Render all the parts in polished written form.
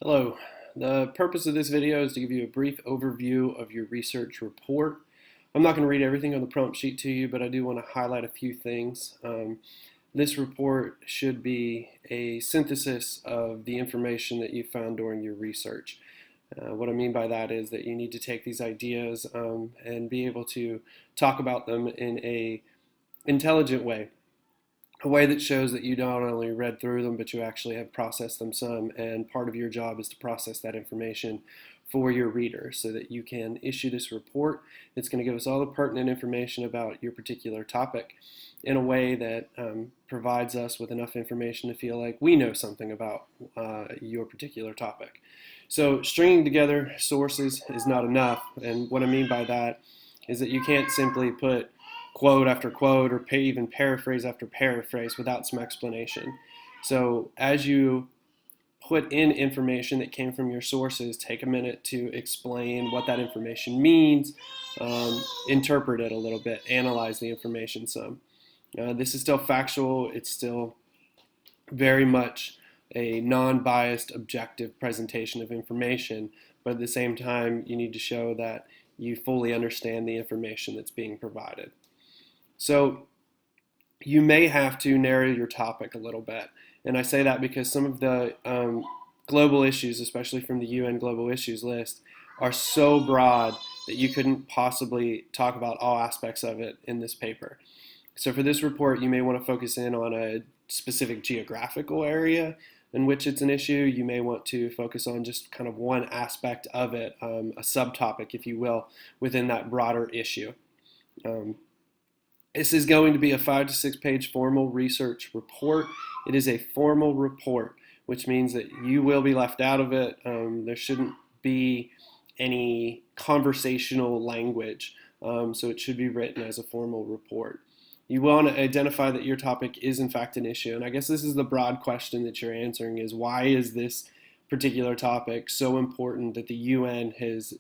Hello. The purpose of this video is to give you a brief overview of your research report. I'm not going to read everything on the prompt sheet to you, but I do want to highlight a few things. This report should be a synthesis of the information that you found during your research. What I mean by that is that you need to take these ideas and be able to talk about them in a intelligent way, a way that shows that you not only read through them, but you actually have processed them some. And part of your job is to process that information for your reader so that you can issue this report. It's going to give us all the pertinent information about your particular topic in a way that provides us with enough information to feel like we know something about your particular topic. So stringing together sources is not enough. And what I mean by that is that you can't simply put quote after quote or even paraphrase after paraphrase without some explanation. So as you put in information that came from your sources, take a minute to explain what that information means, interpret it a little bit, analyze the information some. This is still factual. It's still very much a non-biased, objective presentation of information, but at the same time, you need to show that you fully understand the information that's being provided. So you may have to narrow your topic a little bit. And I say that because some of the global issues, especially from the UN Global Issues list, are so broad that you couldn't possibly talk about all aspects of it in this paper. So for this report, you may want to focus in on a specific geographical area in which it's an issue. You may want to focus on just kind of one aspect of it, a subtopic, if you will, within that broader issue. This is going to be a 5 to 6 page formal research report. It is a formal report, which means that you will be left out of it. There shouldn't be any conversational language, so it should be written as a formal report. You want to identify that your topic is in fact an issue, and I guess this is the broad question that you're answering is why is this particular topic so important that the UN has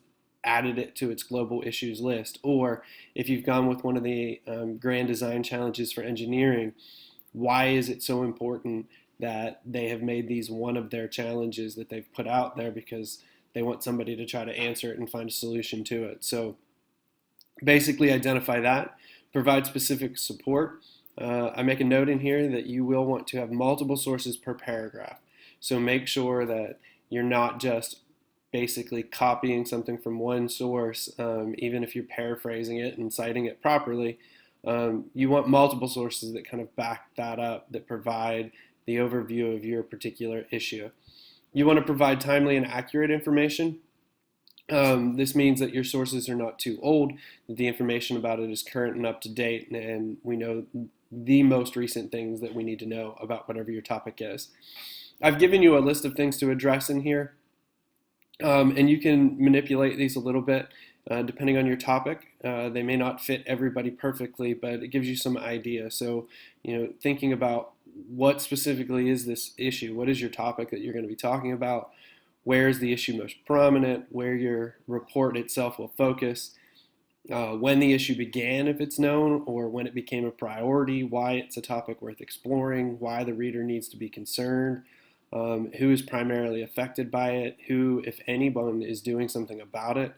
added it to its global issues list? Or if you've gone with one of the grand design challenges for engineering, why is it so important that they have made these one of their challenges that they've put out there because they want somebody to try to answer it and find a solution to it? So basically identify that, provide specific support. I make a note in here that you will want to have multiple sources per paragraph. So make sure that you're not just basically copying something from one source, even if you're paraphrasing it and citing it properly. You want multiple sources that kind of back that up, that provide the overview of your particular issue. You want to provide timely and accurate information. This means that your sources are not too old, that the information about it is current and up to date, and we know the most recent things that we need to know about whatever your topic is. I've given you a list of things to address in here, and you can manipulate these a little bit depending on your topic. They may not fit everybody perfectly, but it gives you some idea. So, thinking about what specifically is this issue, what is your topic that you're going to be talking about, where is the issue most prominent, where your report itself will focus, when the issue began if it's known, or when it became a priority, why it's a topic worth exploring, why the reader needs to be concerned, who is primarily affected by it, who, if anyone, is doing something about it.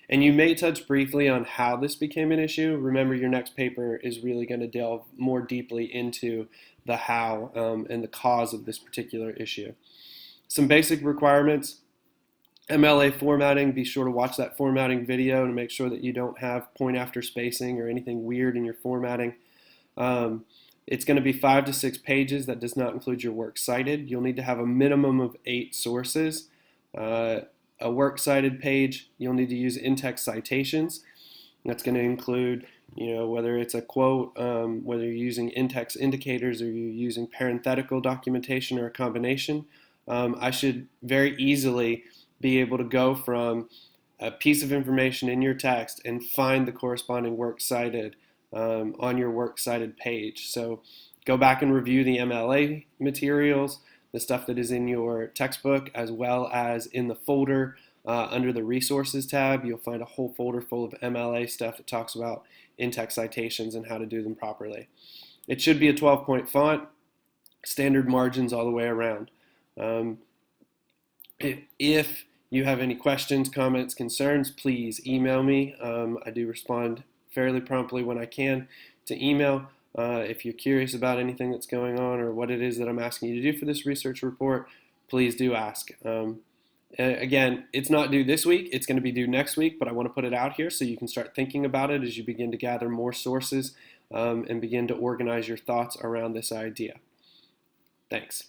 And you may touch briefly on how this became an issue. Remember, your next paper is really going to delve more deeply into the how and the cause of this particular issue. Some basic requirements. MLA formatting, be sure to watch that formatting video to make sure that you don't have point after spacing or anything weird in your formatting. It's going to be 5 to 6 pages. That does not include your works cited. You'll need to have a minimum of 8 sources. A works cited page, you'll need to use in-text citations. That's going to include, whether it's a quote, whether you're using in-text indicators or you're using parenthetical documentation or a combination. I should very easily be able to go from a piece of information in your text and find the corresponding works cited on your works cited page. So go back and review the MLA materials, the stuff that is in your textbook, as well as in the folder under the resources tab. You'll find a whole folder full of MLA stuff that talks about in-text citations and how to do them properly. It should be a 12-point font, standard margins all the way around. If you have any questions, comments, concerns, please email me. I do respond fairly promptly when I can to email. If you're curious about anything that's going on or what it is that I'm asking you to do for this research report, please do ask. Again, it's not due this week. It's going to be due next week, but I want to put it out here so you can start thinking about it as you begin to gather more sources and begin to organize your thoughts around this idea. Thanks.